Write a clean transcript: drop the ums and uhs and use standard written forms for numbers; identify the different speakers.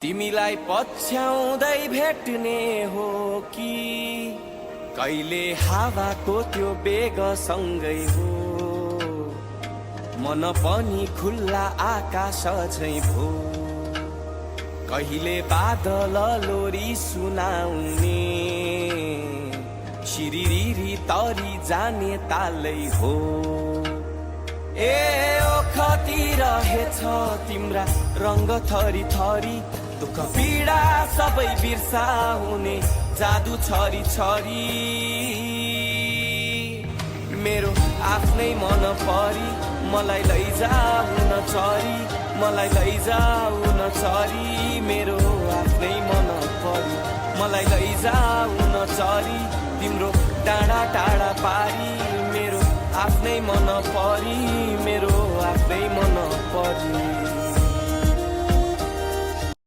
Speaker 1: तिमीलाई पछ्याउँदै भेट्ने हो कि कहिले हावाको त्यो बेगसँगै हो। मन पनि खुल्ला आकाश झैं भो, कहिले बादल लोरी सुनाउने शिरिरी तरी जाने तालै हो। ए ओखती रहेछ तिम्रा रंग थरी थरी, दुःख पीडा सबै बिर्साउने जादु छरी छरी। मेरो आफ्नै मन परी मलाई लैजाऊ न चरी, मलाई लैजाऊ न चरी। मेरो आफ्नै मन परी मलाई लैजाऊ न चरी, तिम्रो टाढा टाढा पारी। मेरो आफ्नै मन परी, मेरो आफ्नै मन परी।